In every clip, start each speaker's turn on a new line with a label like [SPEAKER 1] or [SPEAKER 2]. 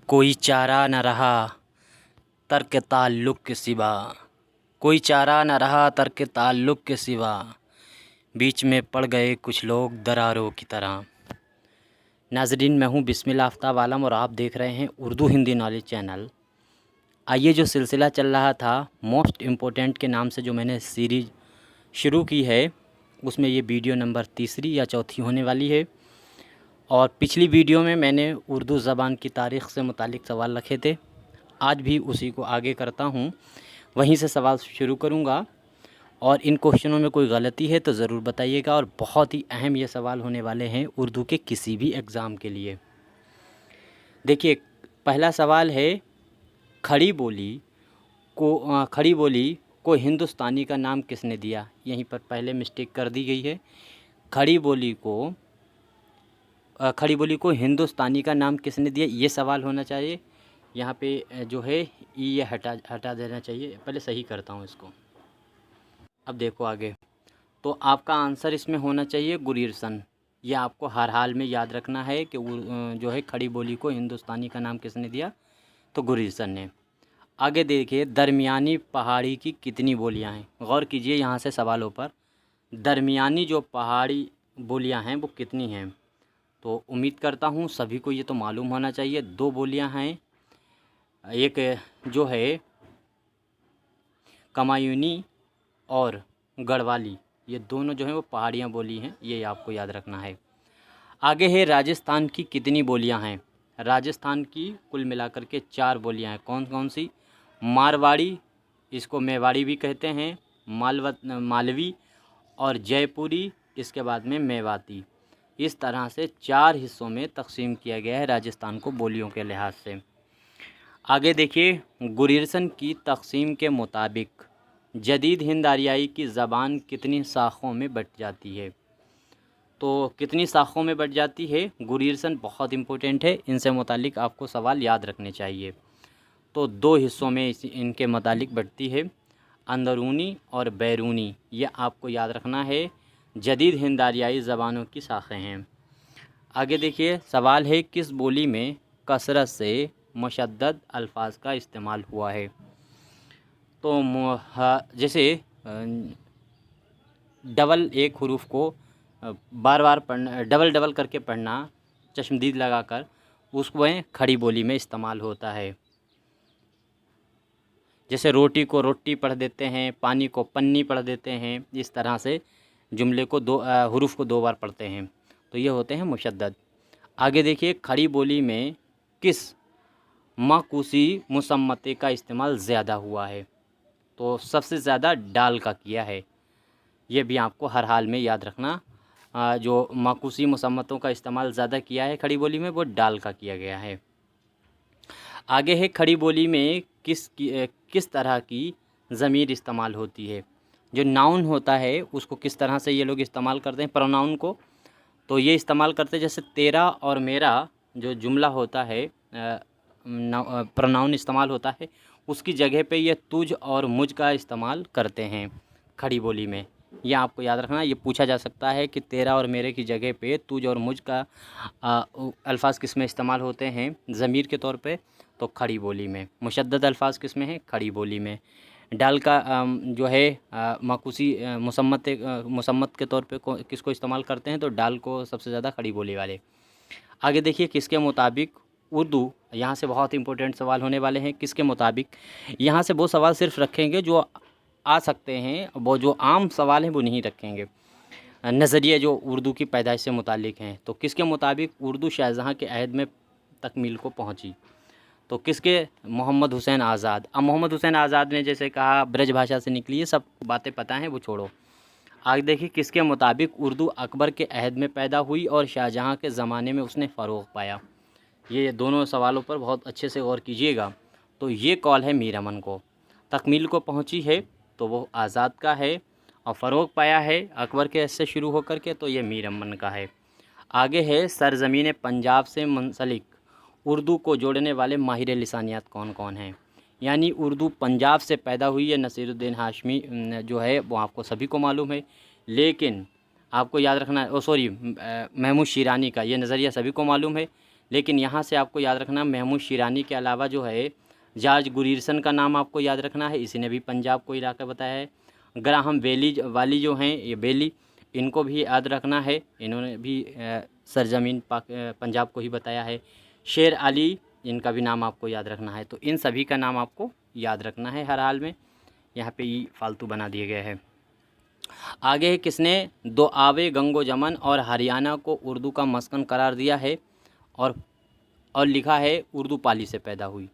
[SPEAKER 1] कोई चारा न रहा तर्क ताल्लुक़ के सिवा, कोई चारा न रहा तर्क ताल्लुक़ के सिवा, बीच में पड़ गए कुछ लोग दरारों की तरह। नाज़रीन, मैं हूँ बिस्मिल आफ्ताब आलम और आप देख रहे हैं उर्दू हिंदी नॉलेज चैनल। आइए, जो सिलसिला चल रहा था मोस्ट इम्पोर्टेंट के नाम से जो मैंने सीरीज़ शुरू की है, उसमें ये वीडियो नंबर तीसरी या चौथी होने वाली है। और पिछली वीडियो में मैंने उर्दू ज़बान की तारीख़ से मुतालिक सवाल रखे थे। आज भी उसी को आगे करता हूँ, वहीं से सवाल शुरू करूँगा। और इन क्वेश्चनों में कोई गलती है तो ज़रूर बताइएगा। और बहुत ही अहम ये सवाल होने वाले हैं उर्दू के किसी भी एग्ज़ाम के लिए। देखिए, पहला सवाल है, खड़ी बोली को हिंदुस्तानी का नाम किसने दिया? यहीं पर पहले मिस्टेक कर दी गई है। खड़ी बोली को हिंदुस्तानी का नाम किसने दिया, ये सवाल होना चाहिए। यहाँ पे जो है ये हटा देना चाहिए। पहले सही करता हूँ इसको। अब देखो आगे, तो आपका आंसर इसमें होना चाहिए गुरिरसन। ये आपको हर हाल में याद रखना है कि जो है खड़ी बोली को हिंदुस्तानी का नाम किसने दिया, तो गुरिरसन ने। आगे देखिए, दरमियानी पहाड़ी की कितनी बोलियां हैं? गौर कीजिए यहाँ से सवालों पर। दरमियानी जो पहाड़ी बोलियां हैं वो कितनी हैं? तो उम्मीद करता हूँ सभी को ये तो मालूम होना चाहिए। 2 बोलियां हैं, एक जो है कमायूनी और गढ़वाली, ये दोनों जो हैं वो पहाड़ियाँ बोली हैं, ये आपको याद रखना है। आगे है, राजस्थान की कितनी बोलियां हैं? राजस्थान की कुल मिलाकर के 4 बोलियां हैं। कौन कौन सी? मारवाड़ी, इसको मेवाड़ी भी कहते हैं, मालवी और जयपुरी, इसके बाद में मेवाती। इस तरह से 4 हिस्सों में तकसीम किया गया है राजस्थान को बोलियों के लिहाज से। आगे देखिए, गुरिरसन की तकसीम के मुताबिक जदीद हिंद आरियाई की ज़बान कितनी शाखों में बट जाती है? तो कितनी शाखों में बट जाती है? गुरिरसन बहुत इंपॉर्टेंट है, इनसे मुतालिक आपको सवाल याद रखने चाहिए। तो 2 हिस्सों में इनके मुतालिक बटती है, अंदरूनी और बैरूनी। ये आपको याद रखना है, जदीद हिंद आरियाई ज़बानों की शाखें हैं। आगे देखिए, सवाल है, किस बोली में कसरत से मुशद्दद अल्फाज का इस्तेमाल हुआ है? तो जैसे डबल एक हुरूफ को बार बार पढ़ना, डबल करके पढ़ना, चश्मदीद लगाकर, उसको खड़ी बोली में इस्तेमाल होता है। जैसे रोटी को रोटी पढ़ देते हैं, पानी को पन्नी पढ़ देते हैं, इस तरह से जुमले को हुरूफ को 2 बार पढ़ते हैं, तो ये होते हैं मुशद्दद। आगे देखिए, खड़ी बोली में किस माकूसी मुसम्मते का इस्तेमाल ज़्यादा हुआ है? तो सबसे ज़्यादा डाल का किया है। ये भी आपको हर हाल में याद रखना। जो माकूसी मुसम्मतों का इस्तेमाल ज़्यादा किया है खड़ी बोली में, वो डाल का किया गया है। आगे है, खड़ी बोली में किस तरह की ज़मीर इस्तेमाल होती है? जो नाउन होता है उसको किस तरह से ये लोग इस्तेमाल करते हैं, प्रोनाउन को? तो ये इस्तेमाल करते हैं, जैसे तेरा और मेरा जो जुमला होता है, प्रोनाउन इस्तेमाल होता है, उसकी जगह पे ये तुझ और मुझ का इस्तेमाल करते हैं खड़ी बोली में। यह आपको याद रखना। ये पूछा जा सकता है कि तेरा और मेरे की जगह पे तुझ और मुझ का अल्फाज किस में इस्तेमाल होते हैं ज़मीर के तौर पे? तो खड़ी बोली में। मुशद्दद अल्फाज किस में है? खड़ी बोली में। डाल का जो है माकूसी मुसम्मत के तौर पे किसको इस्तेमाल करते हैं? तो डाल को सबसे ज़्यादा खड़ी बोली वाले। आगे देखिए, किसके मुताबिक उर्दू, यहाँ से बहुत इंपॉर्टेंट सवाल होने वाले हैं। किसके मुताबिक? यहाँ से वो सवाल सिर्फ रखेंगे जो आ सकते हैं, वो जो आम सवाल हैं वो नहीं रखेंगे। नज़रिए जो उर्दू की पैदाइश से मुतालिक हैं। तो किसके मुताबिक उर्दू शाहजहाँ के अहद में तकमील को पहुँची? तो किसके? मोहम्मद हुसैन आज़ाद। अब मोहम्मद हुसैन आज़ाद ने जैसे कहा ब्रज भाषा से निकली, ये सब बातें पता हैं, वो छोड़ो। आगे देखिए, किसके मुताबिक उर्दू अकबर के अहद में पैदा हुई और शाहजहाँ के ज़माने में उसने फ़रोग़ पाया? ये दोनों सवालों पर बहुत अच्छे से गौर कीजिएगा। तो ये कॉल है मीर अमन को। तकमील को पहुँची है तो वो आज़ाद का है, और फ़रोग़ पाया है अकबर के से शुरू होकर के, तो ये मीर अमन का है। आगे है, सरज़मीन पंजाब से मुंसलिक उर्दू को जोड़ने वाले माहिर लिसानियात कौन कौन हैं? यानी उर्दू पंजाब से पैदा हुई है। नसीरुद्दीन हाशमी जो है वो आपको सभी को मालूम है, लेकिन आपको याद रखना, महमूद शिरानी का ये नज़रिया सभी को मालूम है, लेकिन यहाँ से आपको याद रखना महमूद शिरानी के अलावा जो है जॉर्ज गुरिरसन का नाम आपको याद रखना है, इसने भी पंजाब को इलाका बताया है। ग्राहम बेली वाली जो हैं ये बेली, इनको भी याद रखना है, इन्होंने भी सरजमीन पंजाब को ही बताया है। शेर अली, इनका भी नाम आपको याद रखना है। तो इन सभी का नाम आपको याद रखना है हर हाल में, यहाँ पे ये फालतू बना दिए गए हैं। आगे है किसने दो आवे गंगो जमन और हरियाणा को उर्दू का मस्कन करार दिया है, और लिखा है उर्दू पाली से पैदा हुई।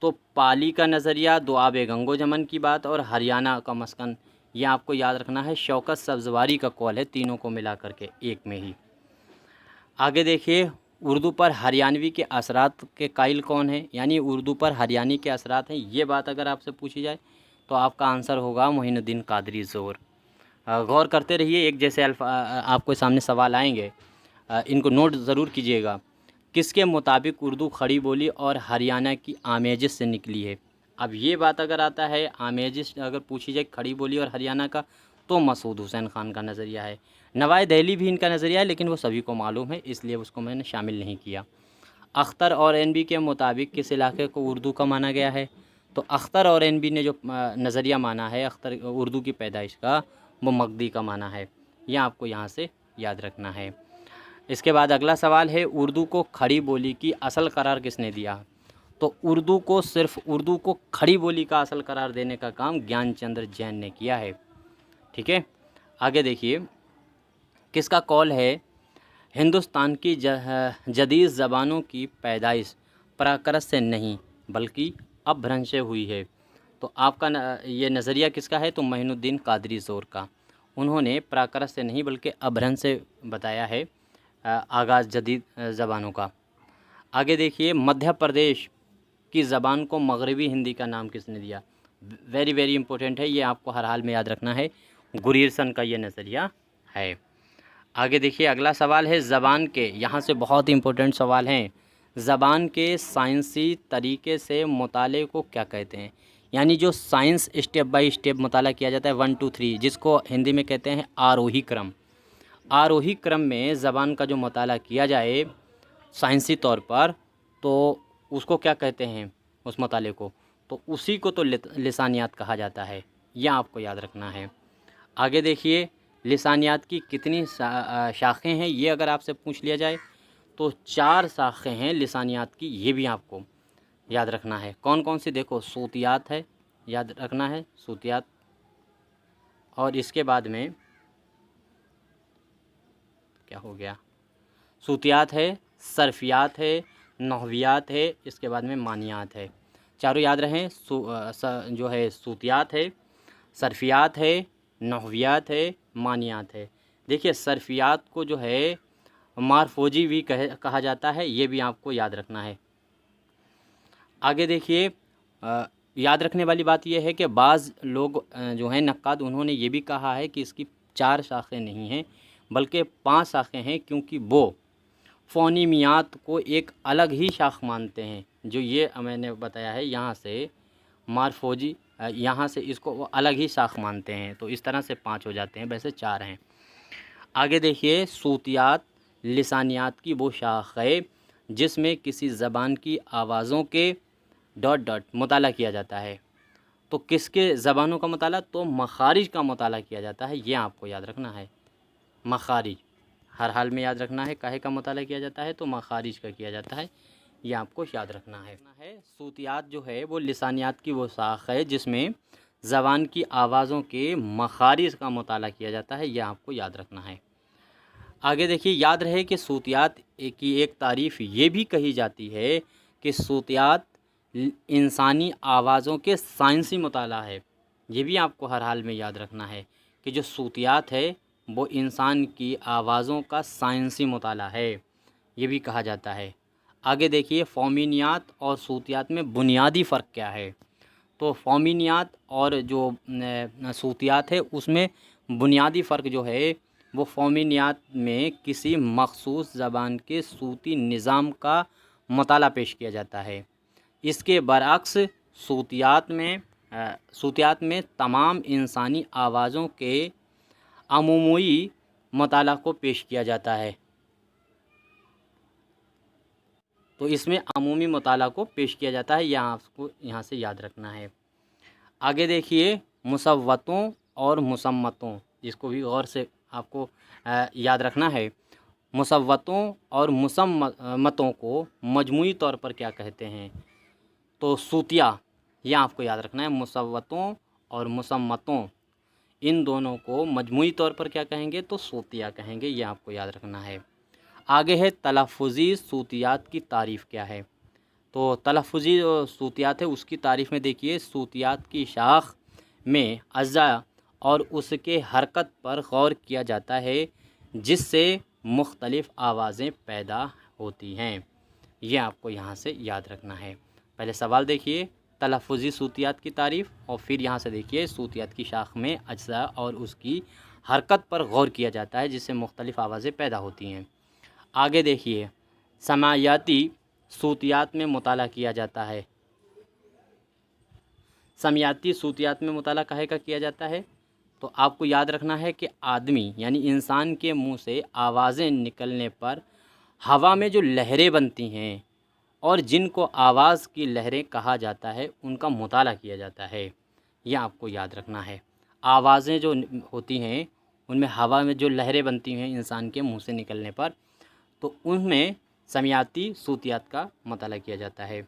[SPEAKER 1] तो पाली का नज़रिया, दो आवे गंगो जमन की बात और हरियाणा का मस्कन, ये आपको याद रखना है। शौकत सब्ज़वारी का कॉल है, तीनों को मिला करके एक में ही। आगे देखिए, उर्दू पर हरियाणवी के असरात के कायल कौन है, यानी उर्दू पर हरियाणी के असरात हैं, ये बात अगर आपसे पूछी जाए तो आपका आंसर होगा मोइनुद्दीन कादरी ज़ोर। गौर करते रहिए, एक जैसे आपको सामने सवाल आएंगे, इनको नोट ज़रूर कीजिएगा। किसके मुताबिक उर्दू खड़ी बोली और हरियाणा की आमेजिश से निकली है। अब ये बात अगर आता है, आमेजिश अगर पूछी जाए खड़ी बोली और हरियाणा का, तो मसूद हुसैन ख़ान का नज़रिया है। नवाए दहली भी इनका नज़रिया है, लेकिन वो सभी को मालूम है, इसलिए उसको मैंने शामिल नहीं किया। अख्तर और एनबी के मुताबिक किस इलाके को उर्दू का माना गया है। तो अख्तर और एनबी ने जो नज़रिया माना है अख्तर उर्दू की पैदाइश का, वो मगदी का माना है। यह आपको यहाँ से याद रखना है। इसके बाद अगला सवाल है, उर्दू को खड़ी बोली की असल करार किसने दिया। तो उर्दू को खड़ी बोली का असल करार देने का काम ज्ञानचंद्र जैन ने किया है। ठीक है, आगे देखिए, किसका कॉल है हिंदुस्तान की जदीद ज़बानों की पैदाइश प्राकृत से नहीं बल्कि अपभ्रंश से हुई है। तो आपका ये नज़रिया किसका है, तो मोइनुद्दीन कादरी ज़ोर का। उन्होंने प्राकृत से नहीं बल्कि अपभ्रंश से बताया है आगाज़ जदीद ज़बानों का। आगे देखिए, मध्य प्रदेश की ज़बान को मगरबी हिंदी का नाम किसने दिया। वेरी वेरी इंपॉर्टेंट है, ये आपको हर हाल में याद रखना है, गुरिरसन का ये नज़रिया है। आगे देखिए, अगला सवाल है, ज़बान के, यहाँ से बहुत इंपॉर्टेंट सवाल हैं, ज़बान के साइंसी तरीके से मुताले को क्या कहते हैं। यानी जो साइंस स्टेप बाय स्टेप मुताला किया जाता है 1 2 3, जिसको हिंदी में कहते हैं आरोही क्रम। आरोही क्रम में ज़बान का जो मुताला किया जाए साइंसी तौर पर, तो उसको क्या कहते हैं उस मुताले को, तो उसी को तो लिसानियात कहा जाता है। यह आपको याद रखना है। आगे देखिए, लिसानियात की कितनी शाखें हैं, ये अगर आपसे पूछ लिया जाए तो 4 शाखें हैं लिसानियात की, ये भी आपको याद रखना है। कौन कौन सी, देखो सूतियात है, याद रखना है सूतियात, और इसके बाद में क्या हो गया, सूतियात है, सरफियात है, नहवियात है, इसके बाद में मानियात है। चारों याद रहें, जो है सूतियात है, सरफियात है, नहवियात है, मानियात है। देखिए, सरफियात को जो है मारफोजी भी कहा जाता है, ये भी आपको याद रखना है। आगे देखिए, याद रखने वाली बात यह है कि बाज़ लोग जो हैं नक्काद, उन्होंने ये भी कहा है कि इसकी 4 शाखें नहीं हैं बल्कि 5 शाखें हैं, क्योंकि वो फ़ोनीमियात को एक अलग ही शाख मानते हैं। जो ये मैंने बताया है, यहाँ से मारफोजी, यहाँ से इसको वो अलग ही शाख मानते हैं। तो इस तरह से 5 हो जाते हैं, वैसे 4 हैं। आगे देखिए, सूतियात लिसानियात की वो शाख है जिसमें किसी ज़बान की आवाज़ों के मुताला किया जाता है। तो किसके ज़बानों का मुताला, तो मखारिज का मुताला किया जाता है। ये आपको याद रखना है, मखारिज हर हाल में याद रखना है। काहे का मुताला किया जाता है, तो मखारिज का किया जाता है, ये आपको याद रखना है। सूतियात जो है वो लिसानियात की वो शाख है जिसमें ज़बान की आवाज़ों के मखारिज का मुताला किया जाता है, यह आपको याद रखना है। आगे देखिए, याद रहे कि सूतियात की एक तारीफ़ ये भी कही जाती है कि सूतियात इंसानी आवाज़ों के साइंसी मुताला है। ये भी आपको हर हाल में याद रखना है कि जो सूतियात है वो इंसान की आवाज़ों का साइंसी मुताला है, ये भी कहा जाता है। आगे देखिए, फ़ोमीनियात और सूतियात में बुनियादी फ़र्क क्या है। तो फ़ोमीनियात और जो सूतियात है उसमें बुनियादी फ़र्क जो है वो फ़ोमीनियात में किसी मख़सूस ज़बान के सूती निज़ाम का मुताला पेश किया जाता है। इसके बरअक्स सूतियात में तमाम इंसानी आवाज़ों के अमूमी मुताला को पेश किया जाता है। तो इसमें अमूमी मुताला को पेश किया जाता है, यहाँ आपको यहाँ से याद रखना है। आगे देखिए मुसव्वतों और मुसम्मतों, इसको भी गौर से आपको याद रखना है। मुसव्वतों और मुसम्मतों को मजमूई तौर पर क्या कहते हैं? तो सूतिया, यह आपको याद रखना है। मुसव्वतों और मुसम्मतों, इन दोनों को मजमूई तौर पर क्या कहेंगे? तो सूतिया कहेंगे, यह आपको याद रखना है। आगे है तलफ़ुज़ी सूतियात की तारीफ़ क्या है? तो तलफ़ुज़ी जो सूतियात है उसकी तारीफ़ में देखिए, सूतियात की शाख में अज़ा और उसके हरकत पर गौर किया जाता है जिससे मुख्तलिफ़ आवाज़ें पैदा होती हैं। ये आपको यहाँ से याद रखना है। पहले सवाल देखिए तलफ़ुज़ी सूतियात की तारीफ़, और फिर यहाँ से देखिए सूतियात की शाख में अज्ज़ा और उसकी हरकत पर गौर किया जाता है जिससे मुख्तलिफ़ आवाज़ें पैदा होती हैं। आगे देखिए समायाती सूतियात में मुताला किया जाता है। समायाती सूतियात में मुताला काहे का किया जाता है? तो आपको याद रखना है कि आदमी यानी इंसान के मुंह से आवाज़ें निकलने पर हवा में जो लहरें बनती हैं और जिनको आवाज़ की लहरें कहा जाता है उनका मुताला किया जाता है, यह आपको याद रखना है। आवाज़ें जो होती हैं उनमें हवा में जो लहरें बनती हैं इंसान के मुंह से निकलने पर, तो उनमें समायाती सूतियात का मुताला किया जाता है।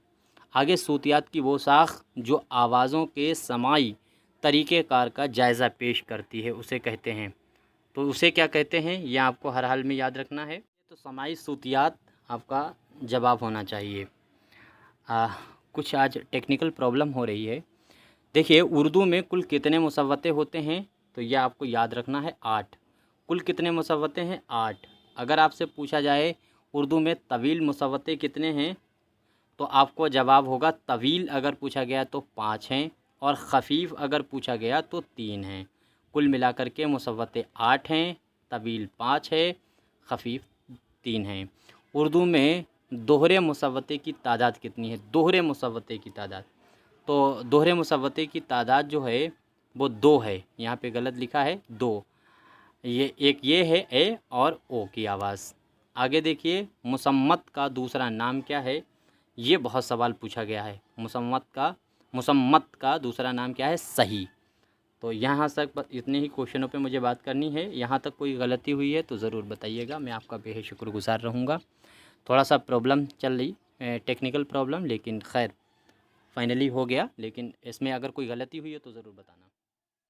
[SPEAKER 1] आगे सूतियात की वो शाख जो आवाज़ों के समाई तरीक़ेकार का जायज़ा पेश करती है उसे कहते हैं। तो उसे क्या कहते हैं यह आपको हर हाल में याद रखना है। तो समाई सूतियात आपका जवाब होना चाहिए। कुछ आज टेक्निकल प्रॉब्लम हो रही है। देखिए उर्दू में कुल कितने मुसव्वते होते हैं? तो यह आपको याद रखना है 8। कुल कितने मुसव्वते हैं? 8। अगर आपसे पूछा जाए उर्दू में तवील मुसव्वते कितने हैं, तो आपको जवाब होगा तवील अगर पूछा गया तो 5 हैं और ख़फ़ीफ़ अगर पूछा गया तो 3 हैं। कुल मिलाकर के मुसव्वते 8 हैं, तवील 5 है, ख़फ़ीफ़ 3 हैं। उर्दू में दोहरे मुसव्वते की तादाद कितनी है? दोहरे मुसव्वते की तादाद, तो दोहरे मुसव्वते की तादाद जो है वो 2 है। यहाँ पे गलत लिखा है 2, ये एक ये है ए और ओ की आवाज़। आगे देखिए मुसम्मत का दूसरा नाम क्या है? ये बहुत सवाल पूछा गया है। मुसम्मत का दूसरा नाम क्या है? सही। तो यहाँ तक बस इतने ही क्वेश्चनों पे मुझे बात करनी है। यहाँ तक कोई गलती हुई है तो ज़रूर बताइएगा, मैं आपका बेहद शुक्रगुज़ार रहूँगा। थोड़ा सा प्रॉब्लम चल रही टेक्निकल प्रॉब्लम, लेकिन खैर फाइनली हो गया। लेकिन इसमें अगर कोई गलती हुई है तो ज़रूर बताना।